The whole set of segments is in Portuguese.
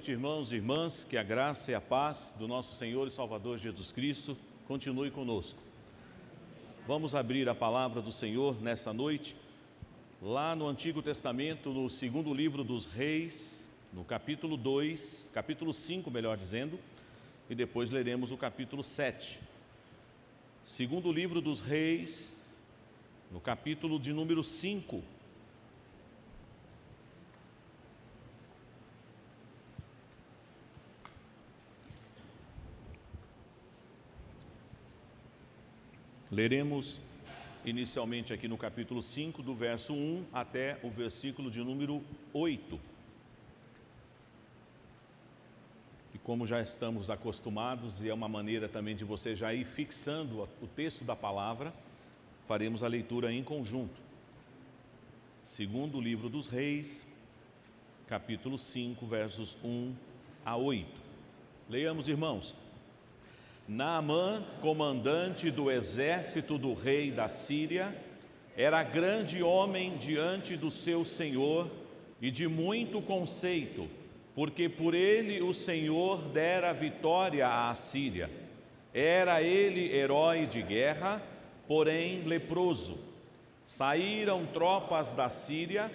noite, irmãos e irmãs, que a graça e a paz do nosso Senhor e Salvador Jesus Cristo continue conosco. Vamos abrir a palavra do Senhor nessa noite, lá no Antigo Testamento, no segundo livro dos Reis, no capítulo 2, capítulo 5, melhor dizendo, e depois leremos o capítulo 7. Segundo livro dos Reis, no capítulo de número 5. Leremos inicialmente aqui no capítulo 5, do verso 1 até o versículo de número 8. E como já estamos acostumados, e é uma maneira também de você já ir fixando o texto da palavra, faremos a leitura em conjunto. Segundo livro dos Reis, capítulo 5, versos 1 a 8. Leiamos, irmãos. Naamã, comandante do exército do rei da Síria, era grande homem diante do seu senhor e de muito conceito, porque por ele o Senhor dera vitória à Síria. Era ele herói de guerra, porém leproso. Saíram tropas da Síria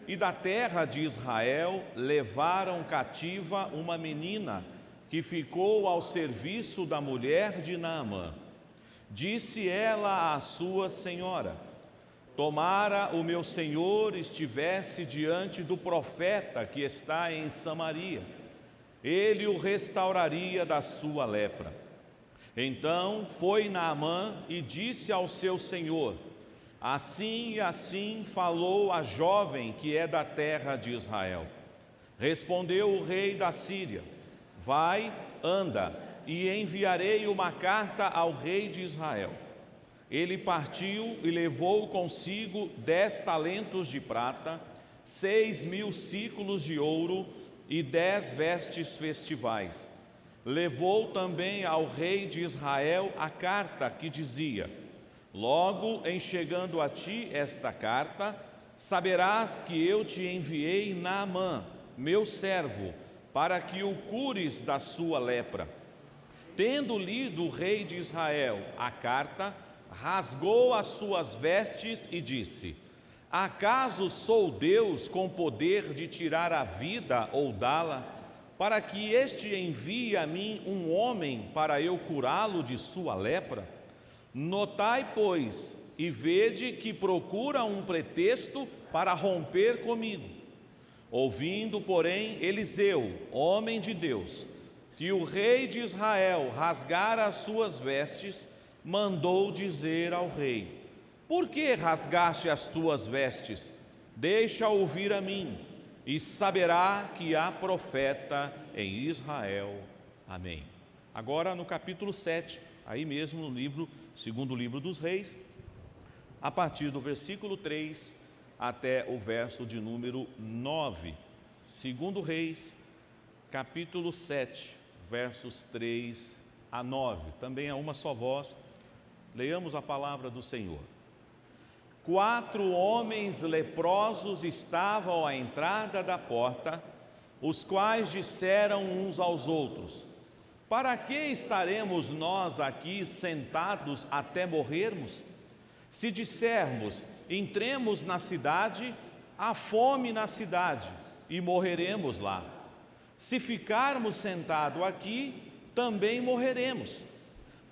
e da terra de Israel levaram cativa uma menina que ficou ao serviço da mulher de Naamã. Disse ela à sua senhora: tomara o meu senhor estivesse diante do profeta que está em Samaria, ele o restauraria da sua lepra. Então foi Naamã e disse ao seu senhor: assim e assim falou a jovem que é da terra de Israel. Respondeu o rei da Síria: vai, anda, e enviarei uma carta ao rei de Israel. Ele partiu e levou consigo 10 talentos de prata, 6.000 ciclos de ouro e 10 vestes festivais. Levou também ao rei de Israel a carta que dizia: logo em chegando a ti esta carta, saberás que eu te enviei Naamã, meu servo, para que o cures da sua lepra. Tendo lido o rei de Israel a carta, rasgou as suas vestes e disse: acaso sou Deus com poder de tirar a vida ou dá-la, para que este envie a mim um homem para eu curá-lo de sua lepra? Notai, pois, e vede que procura um pretexto para romper comigo. Ouvindo, porém, Eliseu, homem de Deus, que o rei de Israel rasgara as suas vestes, mandou dizer ao rei: por que rasgaste as tuas vestes? Deixa ouvir a mim, e saberá que há profeta em Israel. Amém. Agora no capítulo 7, aí mesmo no livro, segundo livro dos Reis, a partir do versículo 3 até o verso de número 9. Segundo Reis, capítulo 7, versos 3 a 9. Também é uma só voz. Leiamos a palavra do Senhor. 4 homens leprosos estavam à entrada da porta, os quais disseram uns aos outros: para que estaremos nós aqui sentados até morrermos? Se dissermos: entremos na cidade, há fome na cidade, e morreremos lá. Se ficarmos sentados aqui, também morreremos.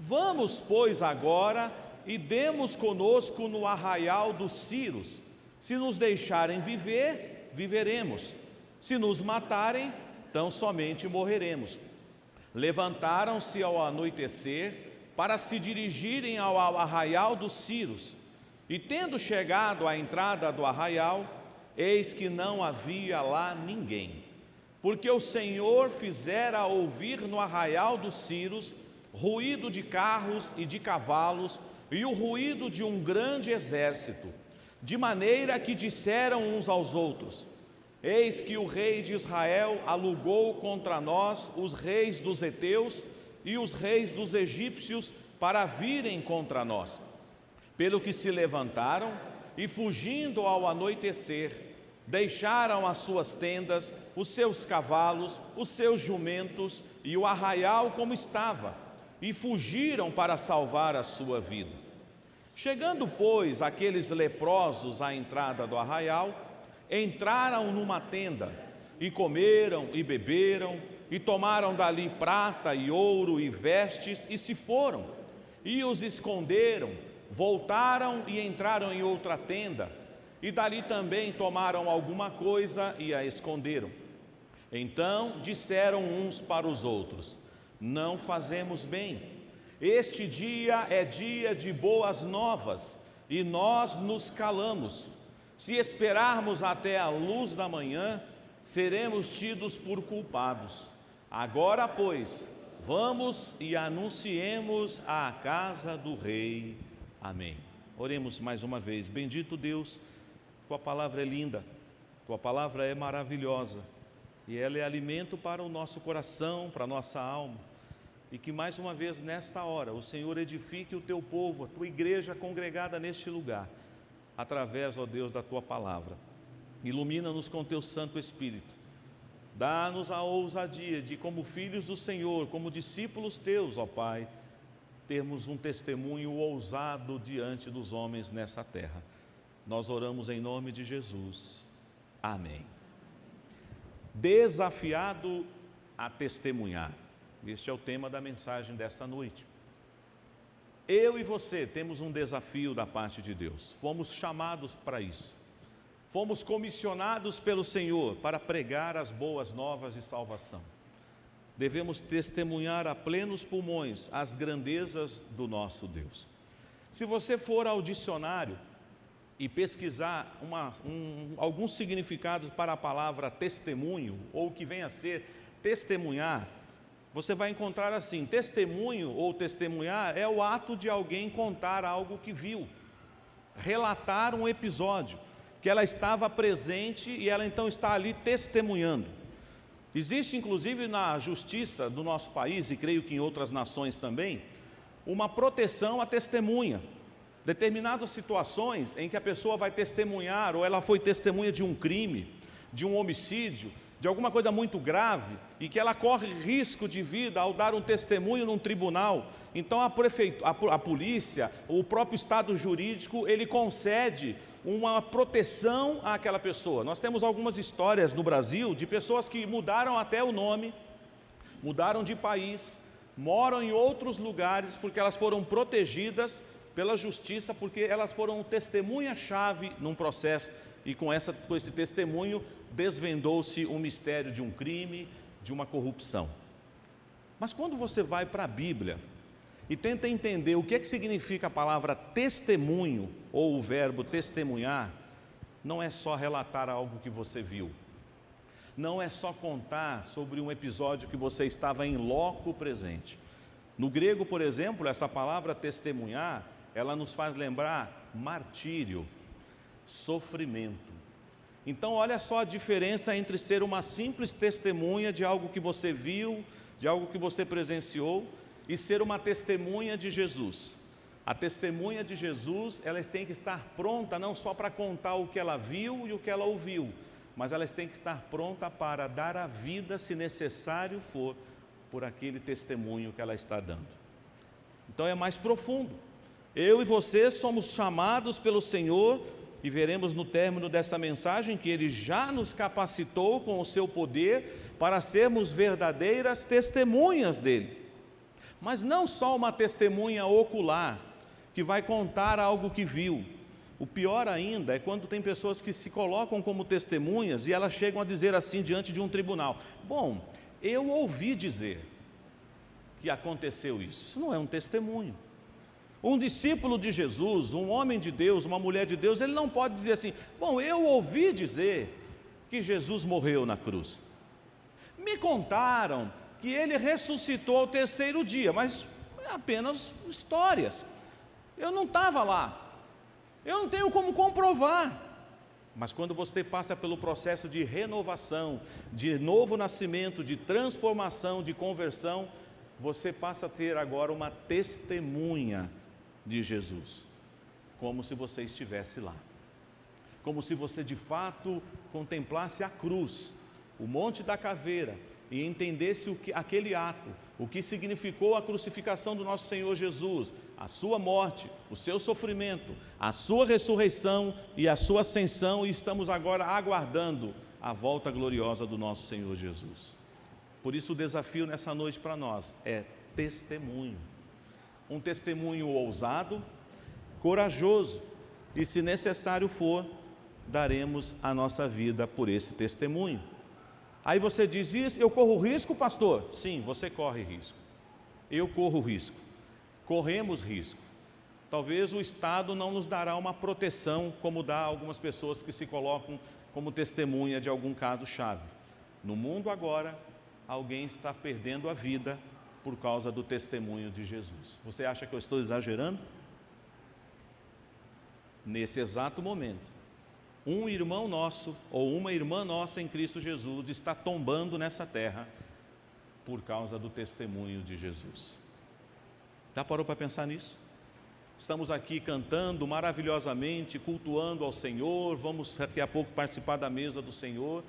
Vamos, pois, agora e demos conosco no arraial dos Círios. Se nos deixarem viver, viveremos. Se nos matarem, tão somente morreremos. Levantaram-se ao anoitecer para se dirigirem ao arraial dos Círios. E tendo chegado à entrada do arraial, eis que não havia lá ninguém, porque o Senhor fizera ouvir no arraial dos Círios ruído de carros e de cavalos e o ruído de um grande exército, de maneira que disseram uns aos outros: eis que o rei de Israel alugou contra nós os reis dos heteus e os reis dos egípcios para virem contra nós. Pelo que se levantaram e, fugindo ao anoitecer, Deixaram as suas tendas, os seus cavalos, os seus jumentos e o arraial como estava, e fugiram para salvar a sua vida. Chegando, pois, aqueles leprosos à entrada do arraial, entraram numa tenda, e comeram e beberam, e tomaram dali prata e ouro e vestes, e se foram, e os esconderam, voltaram e entraram em outra tenda, e dali também tomaram alguma coisa e a esconderam. Então disseram uns para os outros: não fazemos bem, este dia é dia de boas novas, e nós nos calamos. Se esperarmos até a luz da manhã, seremos tidos por culpados. Agora, pois, vamos e anunciemos à casa do rei. Amém. Oremos mais uma vez. Bendito Deus, tua palavra é linda, tua palavra é maravilhosa, e ela é alimento para o nosso coração, para a nossa alma, e que mais uma vez nesta hora o Senhor edifique o teu povo, a tua igreja congregada neste lugar, através, ó Deus, da tua palavra. Ilumina-nos com teu Santo Espírito, dá-nos a ousadia de, como filhos do Senhor, como discípulos teus, ó Pai, termos um testemunho ousado diante dos homens nessa terra. Nós oramos em nome de Jesus. Amém. Desafiado a testemunhar. Este é o tema da mensagem desta noite. Eu e você temos um desafio da parte de Deus. Fomos chamados para isso. Fomos comissionados pelo Senhor para pregar as boas novas de salvação. Devemos testemunhar a plenos pulmões as grandezas do nosso Deus. Se você for ao dicionário e pesquisar alguns significados para a palavra testemunho, ou o que vem a ser testemunhar, você vai encontrar assim: testemunho ou testemunhar é o ato de alguém contar algo que viu, relatar um episódio, que ela estava presente e ela então está ali testemunhando. Existe inclusive na justiça do nosso país, e creio que em outras nações também, uma proteção à testemunha. Determinadas situações em que a pessoa vai testemunhar, ou ela foi testemunha de um crime, de um homicídio, de alguma coisa muito grave, e que ela corre risco de vida ao dar um testemunho num tribunal, então a polícia, o próprio estado jurídico, ele concede uma proteção àquela pessoa. Nós temos algumas histórias no Brasil de pessoas que mudaram até o nome, mudaram de país, moram em outros lugares porque elas foram protegidas pela justiça, porque elas foram testemunha-chave num processo, e com esse testemunho desvendou-se o mistério de um crime, de uma corrupção. Mas quando você vai para a Bíblia e tenta entender o que é que significa a palavra testemunho, ou o verbo testemunhar, não é só relatar algo que você viu, não é só contar sobre um episódio que você estava em loco presente. No grego, por exemplo, essa palavra testemunhar, ela nos faz lembrar martírio, sofrimento. Então olha só a diferença entre ser uma simples testemunha de algo que você viu, de algo que você presenciou, e ser uma testemunha de Jesus. A testemunha de Jesus, ela tem que estar pronta não só para contar o que ela viu e o que ela ouviu, mas ela tem que estar pronta para dar a vida, se necessário for, por aquele testemunho que ela está dando. Então é mais profundo. Eu e você somos chamados pelo Senhor, e veremos no término dessa mensagem que Ele já nos capacitou com o seu poder para sermos verdadeiras testemunhas dEle. Mas não só uma testemunha ocular, que vai contar algo que viu. O pior ainda é quando tem pessoas que se colocam como testemunhas e elas chegam a dizer assim diante de um tribunal: bom, eu ouvi dizer que aconteceu isso. Isso não é um testemunho. Um discípulo de Jesus, um homem de Deus, uma mulher de Deus, ele não pode dizer assim: bom, eu ouvi dizer que Jesus morreu na cruz. Me contaram que ele ressuscitou ao terceiro dia, mas é apenas histórias. Eu não estava lá, eu não tenho como comprovar. Mas quando você passa pelo processo de renovação, de novo nascimento, de transformação, de conversão, você passa a ter agora uma testemunha de Jesus, como se você estivesse lá. como se você de fato contemplasse a cruz, o Monte da Caveira, e entendesse aquele ato, o que significou a crucificação do nosso Senhor Jesus, a sua morte, o seu sofrimento, a sua ressurreição e a sua ascensão, e estamos agora aguardando a volta gloriosa do nosso Senhor Jesus. Por isso o desafio nessa noite para nós é testemunho, um testemunho ousado, corajoso, e se necessário for, daremos a nossa vida por esse testemunho. Aí você diz, isso, eu corro risco, pastor? Sim, você corre risco. Eu corro risco. Corremos risco. Talvez o Estado não nos dará uma proteção como dá a algumas pessoas que se colocam como testemunha de algum caso chave. No mundo agora, alguém está perdendo a vida por causa do testemunho de Jesus. Você acha que eu estou exagerando? Nesse exato momento, um irmão nosso ou uma irmã nossa em Cristo Jesus está tombando nessa terra por causa do testemunho de Jesus. Já parou para pensar nisso? Estamos aqui cantando maravilhosamente, cultuando ao Senhor, vamos daqui a pouco participar da mesa do Senhor,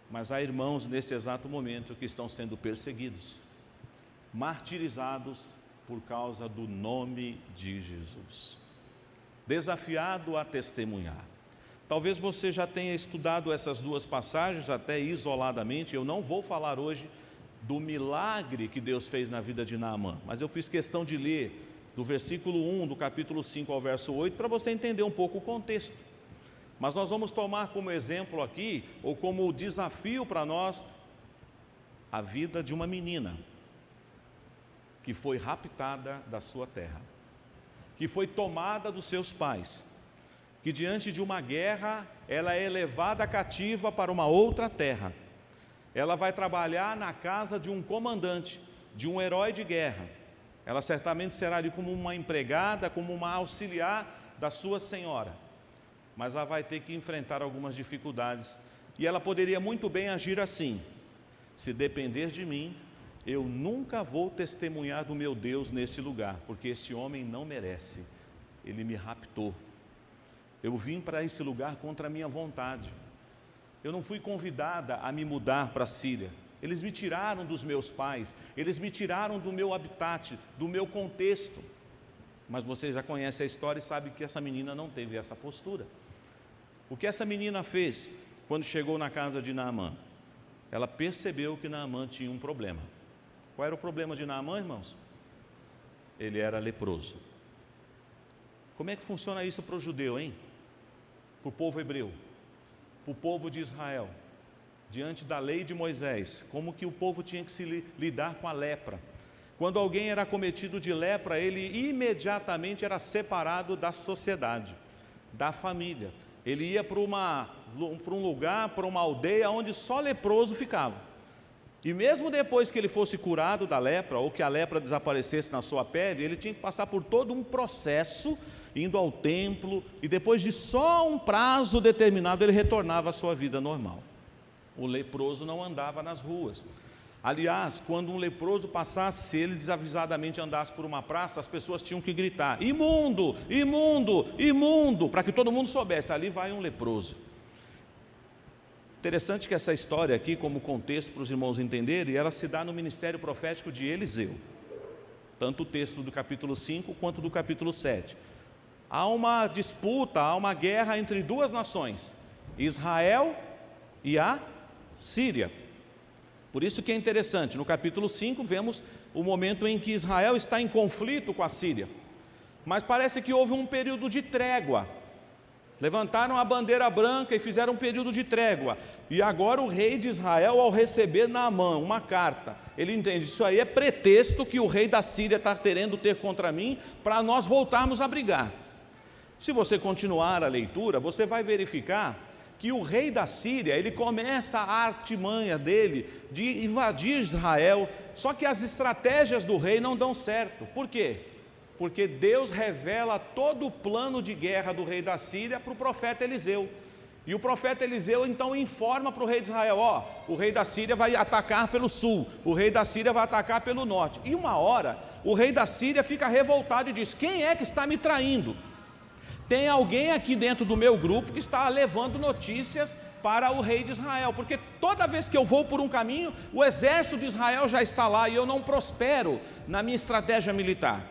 mas há irmãos nesse exato momento que estão sendo perseguidos, martirizados por causa do nome de Jesus. Desafiado a testemunhar. Talvez você já tenha estudado essas duas passagens até isoladamente. Eu não vou falar hoje do milagre que Deus fez na vida de Naamã, mas eu fiz questão de ler do versículo 1 do capítulo 5 ao verso 8 para você entender um pouco o contexto. Mas nós vamos tomar como exemplo aqui, ou como desafio para nós, a vida de uma menina que foi raptada da sua terra, que foi tomada dos seus pais, que diante de uma guerra, ela é levada cativa para uma outra terra. Ela vai trabalhar na casa de um comandante, de um herói de guerra. Ela certamente será ali como uma empregada, como uma auxiliar da sua senhora. Mas ela vai ter que enfrentar algumas dificuldades. E ela poderia muito bem agir assim: se depender de mim, eu nunca vou testemunhar do meu Deus nesse lugar, porque esse homem não merece, ele me raptou. Eu vim para esse lugar contra a minha vontade. Eu não fui convidada a me mudar para a Síria. Eles me tiraram dos meus pais, eles me tiraram do meu habitat, do meu contexto. Mas você já conhece a história e sabe que essa menina não teve essa postura. O que essa menina fez quando chegou na casa de Naamã? Ela percebeu que Naamã tinha um problema. Qual era o problema de Naamã, irmãos? Ele era leproso. Como é que funciona isso para o judeu, hein? Para o povo hebreu, para o povo de Israel, diante da lei de Moisés, como que o povo tinha que se lidar com a lepra. Quando alguém era acometido de lepra, ele imediatamente era separado da sociedade, da família. Ele ia para um lugar, para uma aldeia onde só leproso ficava. E mesmo depois que ele fosse curado da lepra, ou que a lepra desaparecesse na sua pele, ele tinha que passar por todo um processo, indo ao templo, e depois de só um prazo determinado, ele retornava à sua vida normal. O leproso não andava nas ruas. Aliás, quando um leproso passasse, se ele desavisadamente andasse por uma praça, as pessoas tinham que gritar: imundo, imundo, imundo, para que todo mundo soubesse, ali vai um leproso. Interessante que essa história aqui, como contexto para os irmãos entenderem, ela se dá no ministério profético de Eliseu. Tanto o texto do capítulo 5 quanto do capítulo 7. Há uma disputa, há uma guerra entre duas nações, Israel e a Síria. Por isso que é interessante, no capítulo 5 vemos o momento em que Israel está em conflito com a Síria. Mas parece que houve um período de trégua. Levantaram a bandeira branca e fizeram um período de trégua. E agora o rei de Israel, ao receber Naamã uma carta, ele entende, isso aí é pretexto que o rei da Síria está querendo ter contra mim, para nós voltarmos a brigar. Se você continuar a leitura, você vai verificar que o rei da Síria, ele começa a artimanha dele de invadir Israel, só que as estratégias do rei não dão certo. Por quê? Porque Deus revela todo o plano de guerra do rei da Síria para o profeta Eliseu. E o profeta Eliseu então informa para o rei de Israel: ó, o rei da Síria vai atacar pelo sul, o rei da Síria vai atacar pelo norte. E uma hora, o rei da Síria fica revoltado e diz: quem é que está me traindo? tem alguém aqui dentro do meu grupo que está levando notícias para o rei de Israel, porque toda vez que eu vou por um caminho, o exército de Israel já está lá e eu não prospero na minha estratégia militar.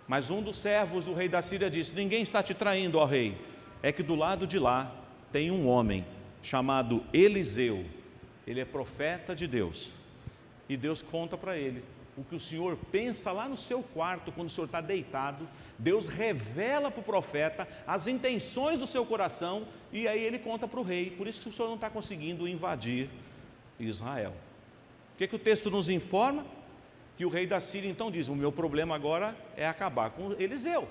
Mas um dos servos do rei da Síria disse: ninguém está te traindo, ó rei, é que do lado de lá tem um homem chamado Eliseu, ele é profeta de Deus, e Deus conta para ele o que o senhor pensa lá no seu quarto, quando o senhor está deitado. Deus revela para o profeta as intenções do seu coração, e aí ele conta para o rei. Por isso que o senhor não está conseguindo invadir Israel. O que o texto nos informa? Que o rei da Síria então diz: o meu problema agora é acabar com Eliseu.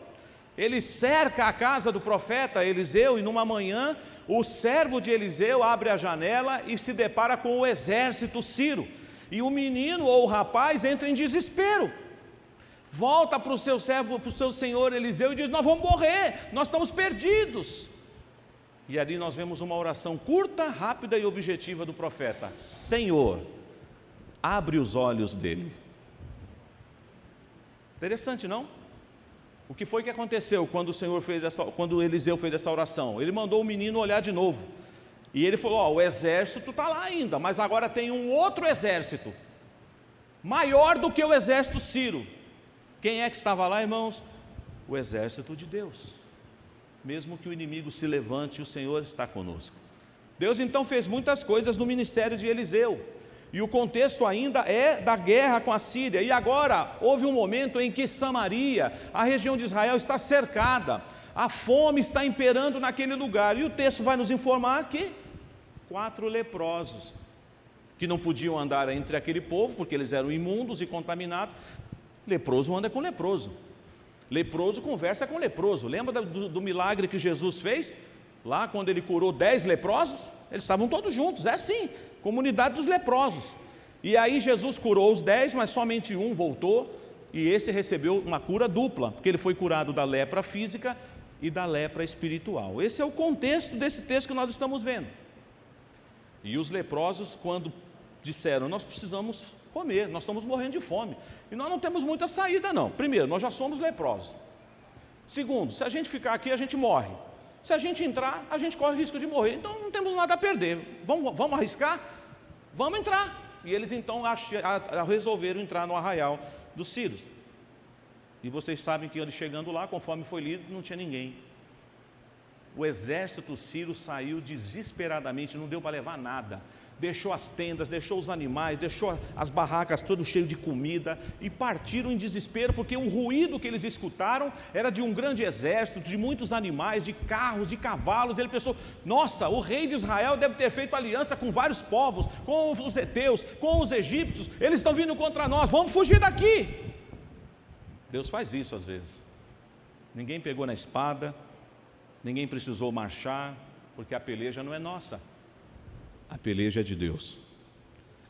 Ele cerca a casa do profeta Eliseu, e numa manhã o servo de Eliseu abre a janela e se depara com o exército sírio. E o menino ou o rapaz entra em desespero, volta para o seu servo, para o seu senhor Eliseu e diz: nós vamos morrer, nós estamos perdidos. E ali nós vemos uma oração curta, rápida e objetiva do profeta: Senhor, abre os olhos dele. Interessante, não? O que foi que aconteceu quando quando Eliseu fez essa oração? Ele mandou o menino olhar de novo. E ele falou: o exército está lá ainda, mas agora tem um outro exército, maior do que o exército sírio. Quem é que estava lá, irmãos? O exército de Deus. Mesmo que o inimigo se levante, o Senhor está conosco. Deus então fez muitas coisas no ministério de Eliseu, e o contexto ainda é da guerra com a Síria. E agora houve um momento em que Samaria, a região de Israel, está cercada. A fome está imperando naquele lugar, e o texto vai nos informar que 4 leprosos, que não podiam andar entre aquele povo, porque eles eram imundos e contaminados. Leproso anda com leproso, leproso conversa com leproso. Lembra do milagre que Jesus fez? Lá quando ele curou 10 leprosos, eles estavam todos juntos, é assim, comunidade dos leprosos. E aí Jesus curou os 10, mas somente um voltou, e esse recebeu uma cura dupla, porque ele foi curado da lepra física e da lepra espiritual. Esse é o contexto desse texto que nós estamos vendo. E os leprosos, quando disseram: nós precisamos comer, nós estamos morrendo de fome, e nós não temos muita saída não. Primeiro, nós já somos leprosos. Segundo, se a gente ficar aqui, a gente morre. Se a gente entrar, a gente corre o risco de morrer. Então não temos nada a perder. Vamos arriscar? Vamos entrar. E eles então resolveram entrar no arraial dos sírios. E vocês sabem que eles chegando lá, conforme foi lido, não tinha ninguém. O exército sírio saiu desesperadamente, não deu para levar nada. Deixou as tendas, deixou os animais, deixou as barracas todas cheias de comida, e partiram em desespero, porque o ruído que eles escutaram era de um grande exército, de muitos animais, de carros, de cavalos. Ele pensou: nossa, o rei de Israel deve ter feito aliança com vários povos, com os heteus, com os egípcios, eles estão vindo contra nós, vamos fugir daqui. Deus faz isso às vezes. Ninguém pegou na espada, ninguém precisou marchar, porque a peleja não é nossa, a peleja é de Deus.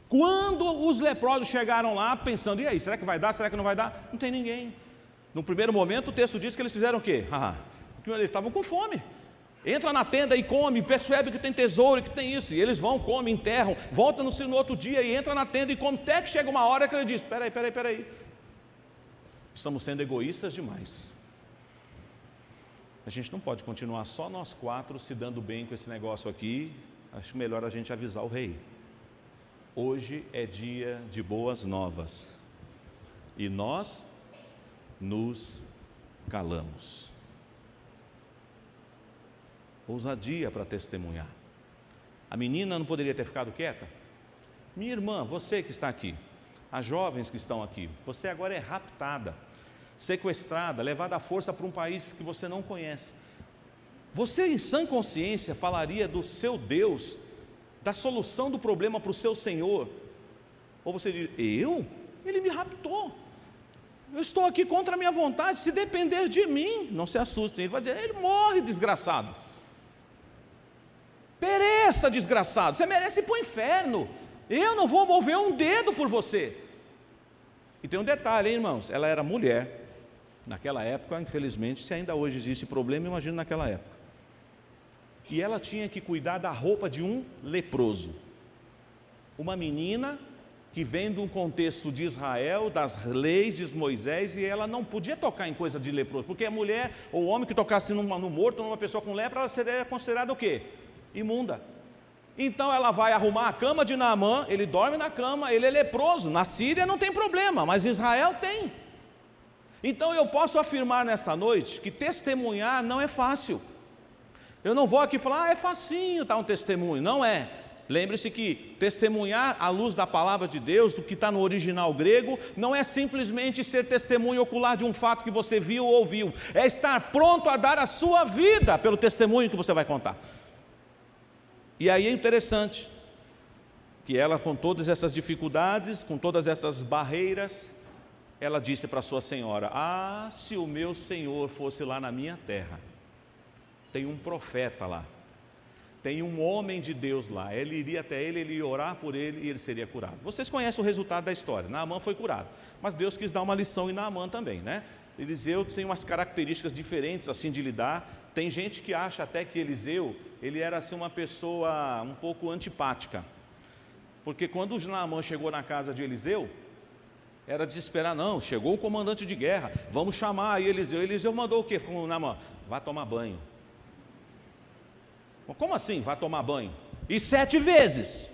Quando os leprosos chegaram lá pensando: e aí, será que vai dar, será que não vai dar? Não tem ninguém. No primeiro momento o texto diz que eles fizeram o quê? Eles estavam com fome. Entra na tenda e come, percebe que tem tesouro, que tem isso, e eles vão, comem, enterram, voltam no outro dia e entra na tenda e come, até que chega uma hora que ele diz: peraí, estamos sendo egoístas demais. A gente não pode continuar só nós 4 se dando bem com esse negócio aqui. Acho melhor a gente avisar o rei. Hoje é dia de boas novas, e nós nos calamos. Ousadia para testemunhar. A menina não poderia ter ficado quieta? Minha irmã, você que está aqui, as jovens que estão aqui, você agora é raptada, sequestrada, levada à força para um país que você não conhece. Você, em sã consciência, falaria do seu Deus, da solução do problema para o seu Senhor? Ou você diz: Ele me raptou, eu estou aqui contra a minha vontade, se depender de mim, não se assustem, ele vai dizer: ele morre, desgraçado, pereça, desgraçado, você merece ir para o inferno, eu não vou mover um dedo por você. E tem um detalhe, hein, irmãos, ela era mulher, naquela época, infelizmente, se ainda hoje existe problema, imagina naquela época. E ela tinha que cuidar da roupa de um leproso, uma menina que que vem de um contexto de Israel, das leis de Moisés, e ela não podia tocar em coisa de leproso, porque a mulher ou o homem que tocasse no morto, numa pessoa com lepra, ela seria considerada o quê? Imunda. Então ela vai arrumar a cama de Naamã, ele dorme na cama, ele é leproso. Na Síria não tem problema, mas em Israel tem. Então eu posso afirmar nessa noite que testemunhar não é fácil. Eu não vou aqui falar, é facinho dar um testemunho, não é. Lembre-se que testemunhar à luz da palavra de Deus, do que está no original grego, não é simplesmente ser testemunho ocular de um fato que você viu ou ouviu, é estar pronto a dar a sua vida pelo testemunho que você vai contar. E aí é interessante que ela, com todas essas dificuldades, com todas essas barreiras, ela disse para sua senhora: ah, se o meu senhor fosse lá na minha terra, tem um profeta lá, tem um homem de Deus lá, ele iria até ele, ele ia orar por ele e ele seria curado. Vocês conhecem o resultado da história. Naamã foi curado, mas Deus quis dar uma lição em Naamã também, né? Eliseu tem umas características diferentes assim de lidar. Tem gente que acha até que Eliseu, ele era assim uma pessoa um pouco antipática, porque quando Naamã chegou na casa de Eliseu, era de esperar, não, chegou o comandante de guerra, vamos chamar aí Eliseu mandou o quê? Falou, Naamã, vá tomar banho. Como assim, vá tomar banho? E 7 vezes.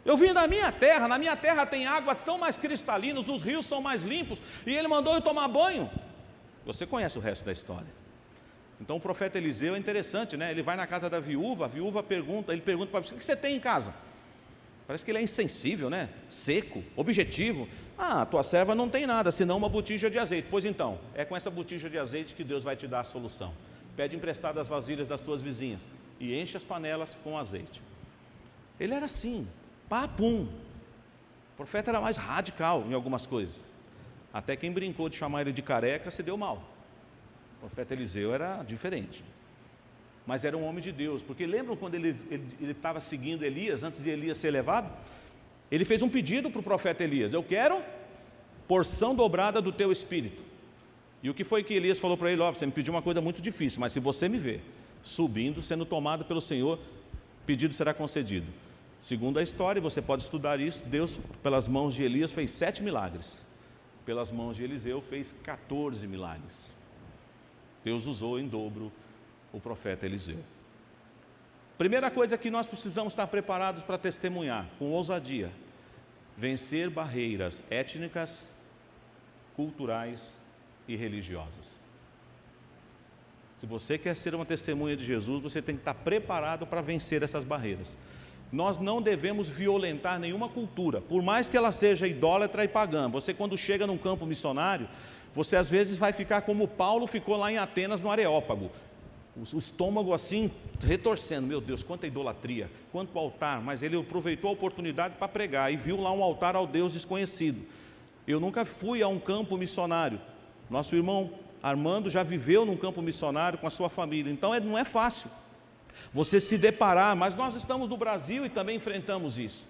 Eu vim da minha terra, na minha terra tem águas tão mais cristalinas, os rios são mais limpos, e ele mandou eu tomar banho. Você conhece o resto da história. Então o profeta Eliseu é interessante, né? Ele vai na casa da viúva, a viúva pergunta, ele pergunta para você, o que você tem em casa? Parece que ele é insensível, né? Seco, objetivo. Ah, tua serva não tem nada, senão uma botija de azeite. Pois então, é com essa botija de azeite que Deus vai te dar a solução. Pede emprestado as vasilhas das tuas vizinhas e enche as panelas com azeite. Ele era assim, papum. O profeta era mais radical em algumas coisas. Até quem brincou de chamar ele de careca se deu mal. O profeta Eliseu era diferente. Mas era um homem de Deus, porque lembram quando ele estava seguindo Elias, antes de Elias ser levado? Ele fez um pedido para o profeta Elias: eu quero porção dobrada do teu espírito. E o que foi que Elias falou para ele? Ó, você me pediu uma coisa muito difícil, mas se você me ver subindo, sendo tomado pelo Senhor, pedido será concedido. Segundo a história, você pode estudar isso, Deus, pelas mãos de Elias, fez 7 milagres. Pelas mãos de Eliseu, fez 14 milagres. Deus usou em dobro o profeta Eliseu. Primeira coisa que nós precisamos estar preparados para testemunhar, com ousadia: vencer barreiras étnicas, culturais e religiosas. Se você quer ser uma testemunha de Jesus, você tem que estar preparado para vencer essas barreiras. Nós não devemos violentar nenhuma cultura, por mais que ela seja idólatra e pagã. Você, quando chega num campo missionário, você às vezes vai ficar como Paulo ficou lá em Atenas, no Areópago, o estômago assim, retorcendo. Meu Deus, quanta idolatria, quanto altar. Mas ele aproveitou a oportunidade para pregar e viu lá um altar ao Deus desconhecido. Eu nunca fui a um campo missionário. Nosso irmão Armando já viveu num campo missionário com a sua família. Então não é fácil você se deparar, mas nós estamos no Brasil e também enfrentamos isso.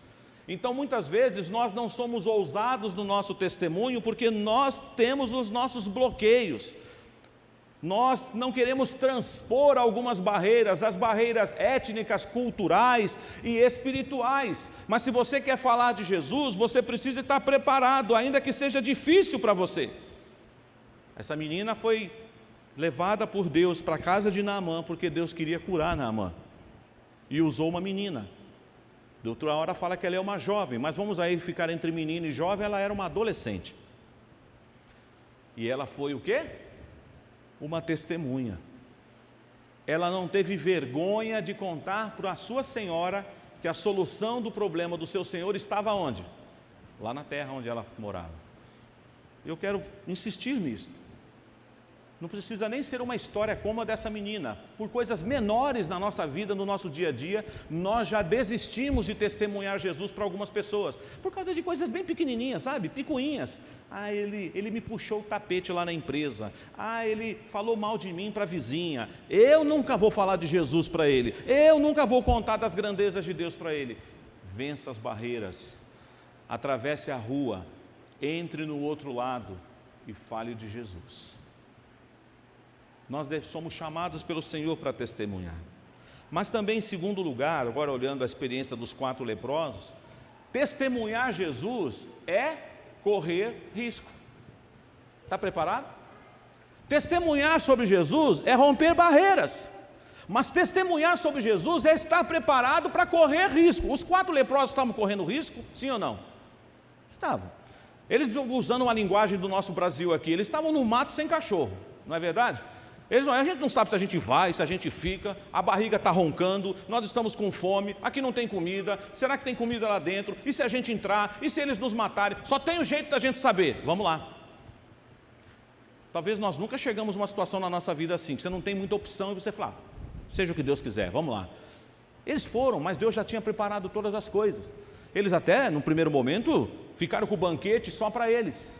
Então muitas vezes nós não somos ousados no nosso testemunho porque nós temos os nossos bloqueios. Nós não queremos transpor algumas barreiras, as barreiras étnicas, culturais e espirituais. Mas se você quer falar de Jesus, você precisa estar preparado, ainda que seja difícil para você. Essa menina foi levada por Deus para a casa de Naamã, porque Deus queria curar Naamã. E usou uma menina. De outra hora fala que ela é uma jovem, mas vamos aí ficar entre menino e jovem, ela era uma adolescente. E ela foi o quê? Uma testemunha. Ela não teve vergonha de contar para a sua senhora que a solução do problema do seu senhor estava onde? Lá na terra onde ela morava. Eu quero insistir nisso. Não precisa nem ser uma história como a dessa menina. Por coisas menores na nossa vida, no nosso dia a dia, nós já desistimos de testemunhar Jesus para algumas pessoas. Por causa de coisas bem pequenininhas, sabe? Picuinhas. Ah, ele me puxou o tapete lá na empresa. Ah, ele falou mal de mim para a vizinha. Eu nunca vou falar de Jesus para ele. Eu nunca vou contar das grandezas de Deus para ele. Vença as barreiras. Atravesse a rua. Entre no outro lado e fale de Jesus. Nós somos chamados pelo Senhor para testemunhar. Mas também, em segundo lugar, agora olhando a experiência dos 4 leprosos, Testemunhar Jesus é correr risco. Está preparado? Testemunhar sobre Jesus é romper barreiras. Mas testemunhar sobre Jesus é estar preparado para correr risco. Os 4 leprosos estavam correndo risco? Sim ou não? Estavam. Eles, usando uma linguagem do nosso Brasil aqui, eles estavam no mato sem cachorro, não é verdade? A gente não sabe se a gente vai, se a gente fica, a barriga está roncando, nós estamos com fome, aqui não tem comida, será que tem comida lá dentro? E se a gente entrar? E se eles nos matarem? Só tem um jeito da gente saber, vamos lá. Talvez nós nunca chegamos numa situação na nossa vida assim, que você não tem muita opção e você fala, seja o que Deus quiser, vamos lá. Eles foram, mas Deus já tinha preparado todas as coisas. Eles até, no primeiro momento, ficaram com o banquete só para eles.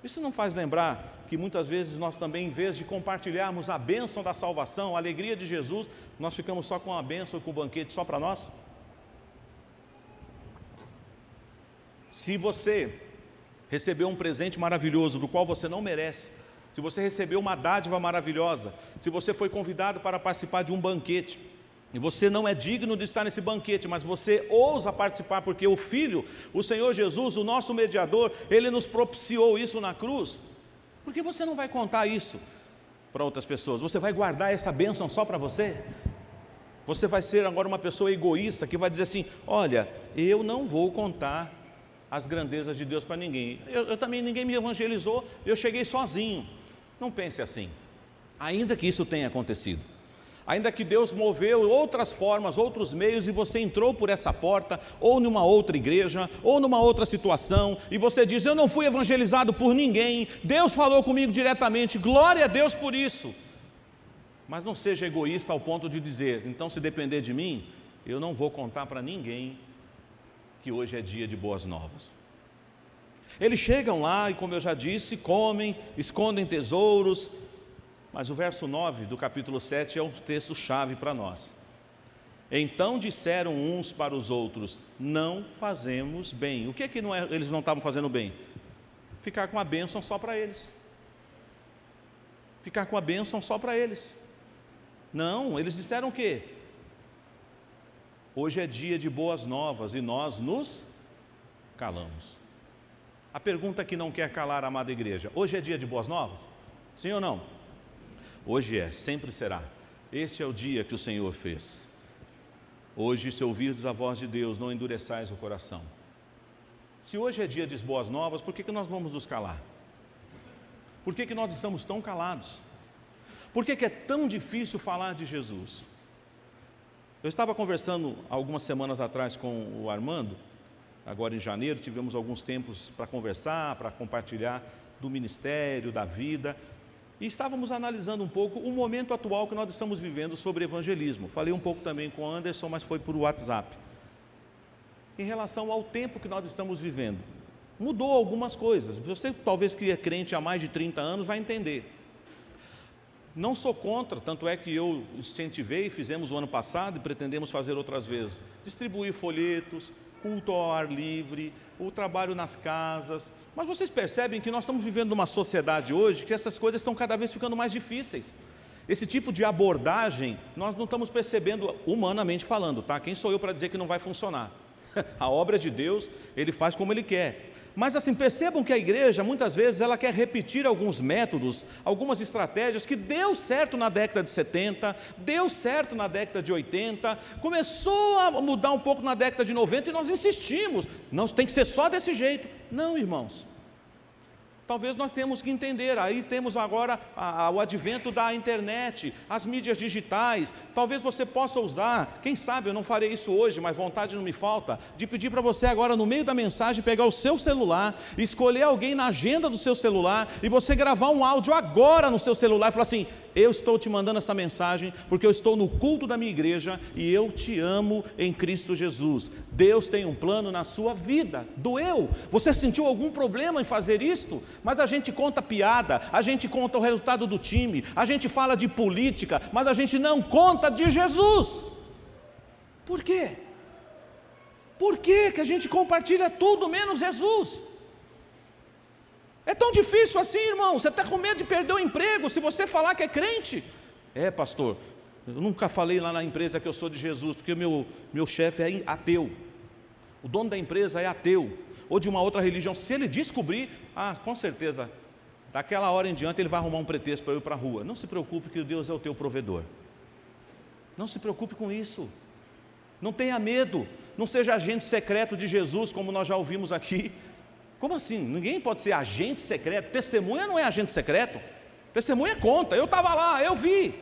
Isso não faz lembrar que muitas vezes nós também, em vez de compartilharmos a bênção da salvação, a alegria de Jesus, nós ficamos só com a bênção e com o banquete só para nós? Se você recebeu um presente maravilhoso do qual você não merece, se você recebeu uma dádiva maravilhosa, se você foi convidado para participar de um banquete, e você não é digno de estar nesse banquete, mas você ousa participar porque o Filho, o Senhor Jesus, o nosso mediador, Ele nos propiciou isso na cruz. Por que você não vai contar isso para outras pessoas? Você vai guardar essa bênção só para você? Você vai ser agora uma pessoa egoísta que vai dizer assim, olha, eu não vou contar as grandezas de Deus para ninguém. Eu também, ninguém me evangelizou, eu cheguei sozinho. Não pense assim, ainda que isso tenha acontecido. Ainda que Deus moveu outras formas, outros meios, e você entrou por essa porta, ou numa outra igreja, ou numa outra situação, e você diz, eu não fui evangelizado por ninguém, Deus falou comigo diretamente, glória a Deus por isso. Mas não seja egoísta ao ponto de dizer, então se depender de mim, eu não vou contar para ninguém que hoje é dia de boas novas. Eles chegam lá e, como eu já disse, comem, escondem tesouros. Mas o verso 9 do capítulo 7 é um texto-chave para nós. Então disseram uns para os outros, não fazemos bem. O que é que eles não estavam fazendo bem? Ficar com a bênção só para eles. Ficar com a bênção só para eles. Não, eles disseram o quê? Hoje é dia de boas novas e nós nos calamos. A pergunta que não quer calar, amada igreja, hoje é dia de boas novas? Sim ou não? Hoje é, sempre será. Este é o dia que o Senhor fez. Hoje, se ouvirdes a voz de Deus, não endureçais o coração. Se hoje é dia de boas novas, por que nós vamos nos calar? Por que nós estamos tão calados? Por que é tão difícil falar de Jesus? Eu estava conversando algumas semanas atrás com o Armando, agora em janeiro, tivemos alguns tempos para conversar, para compartilhar do ministério, da vida. E estávamos analisando um pouco o momento atual que nós estamos vivendo sobre evangelismo. Falei um pouco também com o Anderson, mas foi por WhatsApp. Em relação ao tempo que nós estamos vivendo, mudou algumas coisas. Você talvez que é crente há mais de 30 anos vai entender. Não sou contra, tanto é que eu incentivei, fizemos o ano passado e pretendemos fazer outras vezes. Distribuir folhetos, culto ao ar livre, o trabalho nas casas. Mas vocês percebem que nós estamos vivendo numa sociedade hoje que essas coisas estão cada vez ficando mais difíceis. Esse tipo de abordagem, nós não estamos percebendo humanamente falando, tá? Quem sou eu para dizer que não vai funcionar? A obra de Deus, Ele faz como Ele quer. Mas assim, percebam que a igreja, muitas vezes, ela quer repetir alguns métodos, algumas estratégias que deu certo na década de 70, deu certo na década de 80, começou a mudar um pouco na década de 90 e nós insistimos, não tem que ser só desse jeito. Não, irmãos. Talvez nós temos que entender, aí temos agora o advento da internet, as mídias digitais, talvez você possa usar, quem sabe, eu não farei isso hoje, mas vontade não me falta, de pedir para você agora no meio da mensagem, pegar o seu celular, escolher alguém na agenda do seu celular, e você gravar um áudio agora no seu celular e falar assim, eu estou te mandando essa mensagem, porque eu estou no culto da minha igreja, e eu te amo em Cristo Jesus, Deus tem um plano na sua vida. Doeu? Você sentiu algum problema em fazer isto? Mas a gente conta piada, a gente conta o resultado do time, a gente fala de política, mas a gente não conta de Jesus. Por quê? Por que a gente compartilha tudo menos Jesus? É tão difícil assim, irmão? Você está com medo de perder o emprego se você falar que é crente? É, pastor, eu nunca falei lá na empresa que eu sou de Jesus, porque meu chefe é ateu. o dono da empresa é ateu, ou de uma outra religião, se ele descobrir, com certeza, daquela hora em diante ele vai arrumar um pretexto para eu ir para a rua. Não se preocupe que Deus é o teu provedor. Não se preocupe com isso. Não tenha medo. Não seja agente secreto de Jesus, como nós já ouvimos aqui. Como assim? Ninguém pode ser agente secreto. Testemunha não é agente secreto. Testemunha conta. Eu estava lá, eu vi.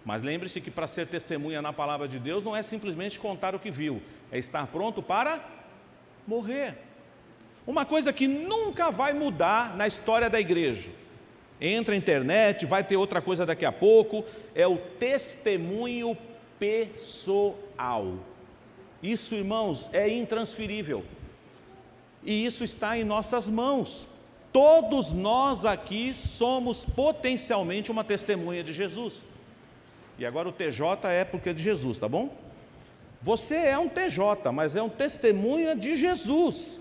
Mas lembre-se que para ser testemunha na palavra de Deus não é simplesmente contar o que viu. É estar pronto para morrer. Uma coisa que nunca vai mudar na história da igreja. Entra na internet, vai ter outra coisa daqui a pouco. É o testemunho pessoal. Isso, irmãos, é intransferível. E isso está em nossas mãos. Todos nós aqui somos potencialmente uma testemunha de Jesus. E agora o TJ é porque é de Jesus, tá bom? Você é um TJ, mas é um testemunha de Jesus.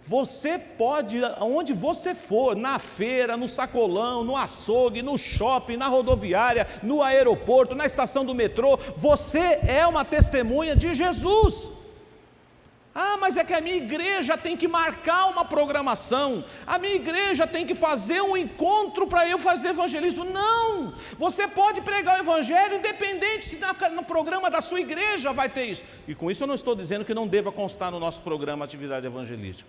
Você pode, onde você for, na feira, no sacolão, no açougue, no shopping, na rodoviária, no aeroporto, na estação do metrô, você é uma testemunha de Jesus. Mas é que a minha igreja tem que marcar uma programação, a minha igreja tem que fazer um encontro para eu fazer evangelismo. Não! Você pode pregar o evangelho independente se no programa da sua igreja vai ter isso. E com isso eu não estou dizendo que não deva constar no nosso programa atividade evangelística.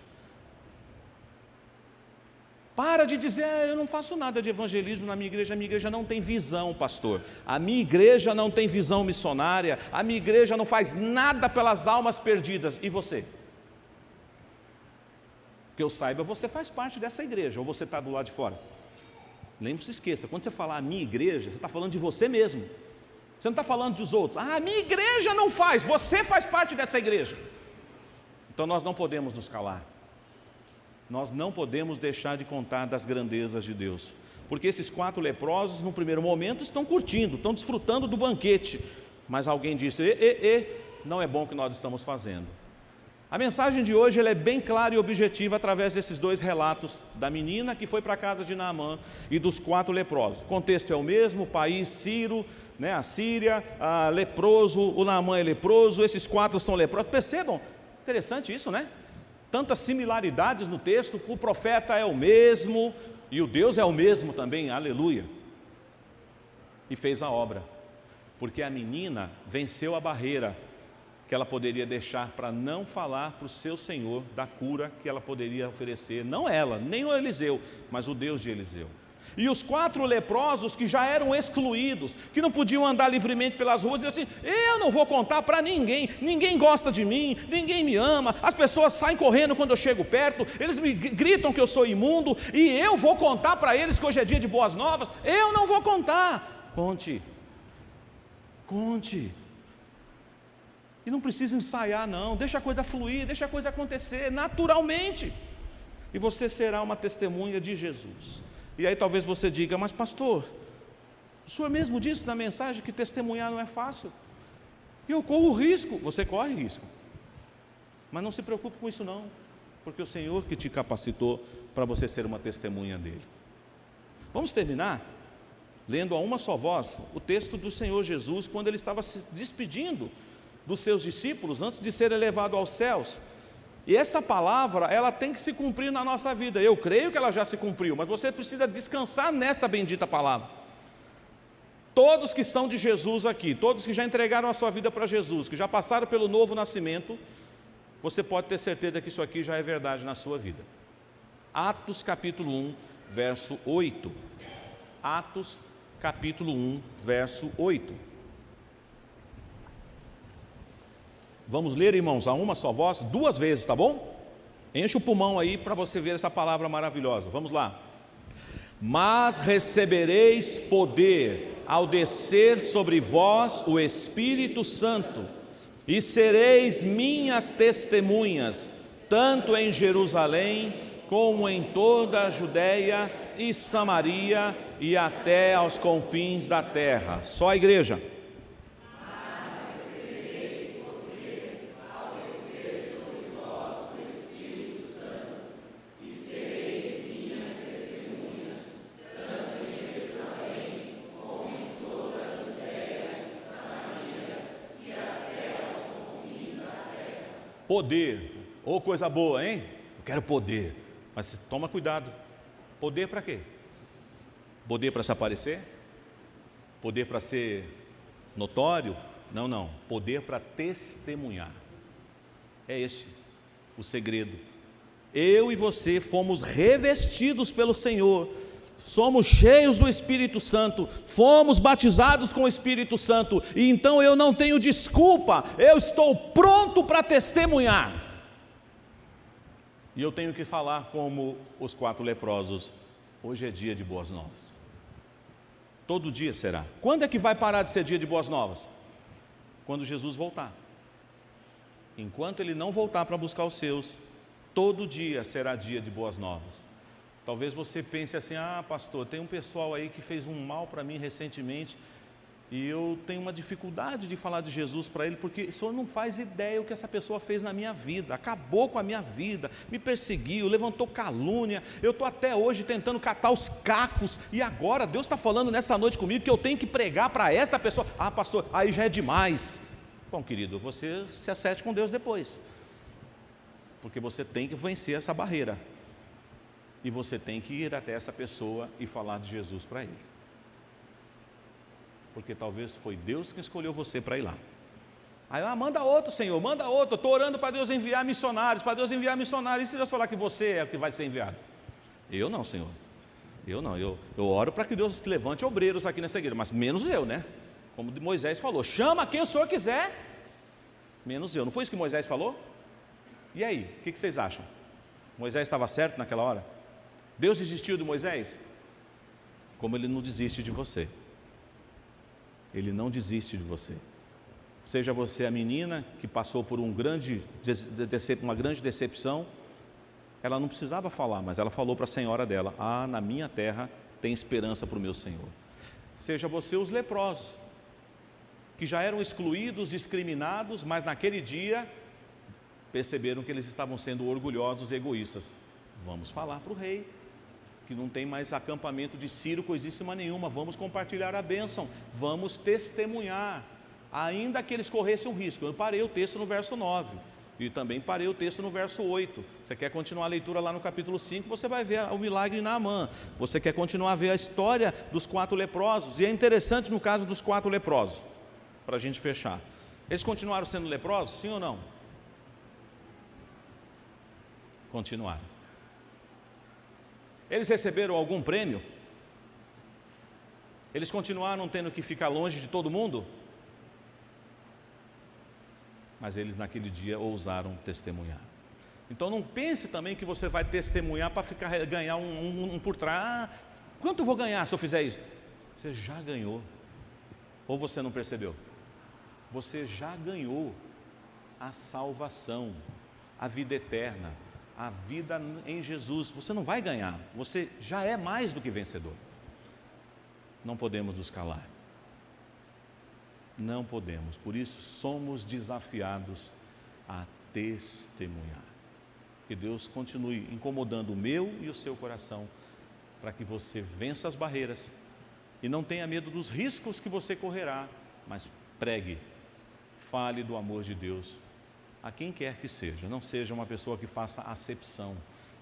Para de dizer, eu não faço nada de evangelismo na minha igreja não tem visão, pastor. A minha igreja não tem visão missionária, a minha igreja não faz nada pelas almas perdidas. E você? Que eu saiba, você faz parte dessa igreja, ou você está do lado de fora? Nem se esqueça, quando você falar a minha igreja, você está falando de você mesmo. Você não está falando dos outros. A minha igreja não faz, você faz parte dessa igreja. Então nós não podemos nos calar. Nós não podemos deixar de contar das grandezas de Deus, porque esses 4 leprosos no primeiro momento estão curtindo, estão desfrutando do banquete, mas alguém disse, não é bom o que nós estamos fazendo. A mensagem de hoje ela é bem clara e objetiva através desses 2 relatos, da menina que foi para a casa de Naamã e dos 4 leprosos. O contexto é o mesmo, o país Ciro, a Síria, leproso, o Naamã é leproso, esses 4 são leprosos. Percebam, interessante isso, né? Tantas similaridades no texto, o profeta é o mesmo, e o Deus é o mesmo também, aleluia. E fez a obra, porque a menina venceu a barreira que ela poderia deixar para não falar para o seu Senhor da cura que ela poderia oferecer, não ela, nem o Eliseu, mas o Deus de Eliseu. E os 4 leprosos que já eram excluídos, que não podiam andar livremente pelas ruas, diziam assim, eu não vou contar para ninguém, ninguém gosta de mim, ninguém me ama, as pessoas saem correndo quando eu chego perto, eles me gritam que eu sou imundo, e eu vou contar para eles que hoje é dia de boas novas, eu não vou contar. Conte. E não precisa ensaiar não, deixa a coisa fluir, deixa a coisa acontecer naturalmente, e você será uma testemunha de Jesus. E aí talvez você diga, mas pastor, o senhor mesmo disse na mensagem que testemunhar não é fácil. E eu corro risco. Você corre risco. Mas não se preocupe com isso não, porque o Senhor que te capacitou para você ser uma testemunha dele. Vamos terminar lendo a uma só voz o texto do Senhor Jesus, quando ele estava se despedindo dos seus discípulos antes de ser elevado aos céus. E essa palavra, ela tem que se cumprir na nossa vida. Eu creio que ela já se cumpriu, mas você precisa descansar nessa bendita palavra. Todos que são de Jesus aqui, todos que já entregaram a sua vida para Jesus, que já passaram pelo novo nascimento, você pode ter certeza que isso aqui já é verdade na sua vida. Atos capítulo 1, verso 8. Atos capítulo 1, verso 8. Vamos ler, irmãos, a uma só voz, 2 vezes, tá bom? Enche o pulmão aí para você ver essa palavra maravilhosa. Vamos lá. Mas recebereis poder ao descer sobre vós o Espírito Santo, e sereis minhas testemunhas, tanto em Jerusalém, como em toda a Judéia e Samaria, e até aos confins da terra. Só a igreja. poder, ou coisa boa, hein? Eu quero poder, mas toma cuidado, poder para quê? Poder para se aparecer? Poder para ser notório? Não, não, poder para testemunhar. É esse o segredo. Eu e você fomos revestidos pelo Senhor, somos cheios do Espírito Santo, fomos batizados com o Espírito Santo, e então eu não tenho desculpa, eu estou pronto para testemunhar. E eu tenho que falar como os 4 leprosos: hoje é dia de boas novas. Todo dia será. Quando é que vai parar de ser dia de boas novas? Quando Jesus voltar. Enquanto Ele não voltar para buscar os seus, todo dia será dia de boas novas. Talvez você pense assim: ah, pastor, tem um pessoal aí que fez um mal para mim recentemente, e eu tenho uma dificuldade de falar de Jesus para ele, porque o senhor não faz ideia o que essa pessoa fez na minha vida, acabou com a minha vida, me perseguiu, levantou calúnia, eu estou até hoje tentando catar os cacos, e agora Deus está falando nessa noite comigo que eu tenho que pregar para essa pessoa. Ah, pastor, aí já é demais. Bom, querido, você se acerte com Deus depois, porque você tem que vencer essa barreira, e você tem que ir até essa pessoa e falar de Jesus para ele, porque talvez foi Deus que escolheu você para ir lá. Aí, manda outro, Senhor, manda outro. Eu estou orando para Deus enviar missionários, e se Deus falar que você é o que vai ser enviado? Eu não, Senhor, eu não, eu oro para que Deus levante obreiros aqui nessa igreja, mas menos eu, né? Como Moisés falou: chama quem o Senhor quiser, menos eu. Não foi isso que Moisés falou? E aí, o que vocês acham? Moisés estava certo naquela hora? Deus desistiu de Moisés? Como Ele não desiste de você. Ele não desiste de você. Seja você a menina que passou por uma grande decepção, ela não precisava falar, mas ela falou para a senhora dela: ah, na minha terra tem esperança para o meu Senhor. Seja você os leprosos, que já eram excluídos, discriminados, mas naquele dia perceberam que eles estavam sendo orgulhosos e egoístas. Vamos falar para o rei que não tem mais acampamento de Ciro coisíssima nenhuma, vamos compartilhar a bênção, vamos testemunhar, ainda que eles corressem um risco. Eu parei o texto no verso 9, e também parei o texto no verso 8, você quer continuar a leitura lá no capítulo 5, você vai ver o milagre de Naamã, você quer continuar a ver a história dos 4 leprosos, e é interessante no caso dos 4 leprosos, para a gente fechar, eles continuaram sendo leprosos, sim ou não? Continuaram. Eles receberam algum prêmio? Eles continuaram tendo que ficar longe de todo mundo? Mas eles naquele dia ousaram testemunhar. Então não pense também que você vai testemunhar para ganhar um por trás. Quanto eu vou ganhar se eu fizer isso? Você já ganhou. Ou você não percebeu? Você já ganhou a salvação, a vida eterna, a vida em Jesus. Você não vai ganhar, você já é mais do que vencedor. Não podemos nos calar, não podemos, por isso somos desafiados a testemunhar. Que Deus continue incomodando o meu e o seu coração, para que você vença as barreiras e não tenha medo dos riscos que você correrá, mas pregue, fale do amor de Deus a quem quer que seja. Não seja uma pessoa que faça acepção,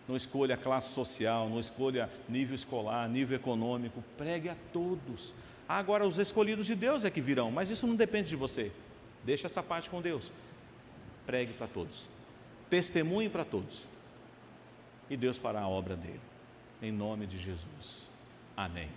não escolha classe social, não escolha nível escolar, nível econômico, pregue a todos. Agora os escolhidos de Deus é que virão, mas isso não depende de você, deixa essa parte com Deus. Pregue para todos, testemunhe para todos, e Deus fará a obra dele, em nome de Jesus, amém.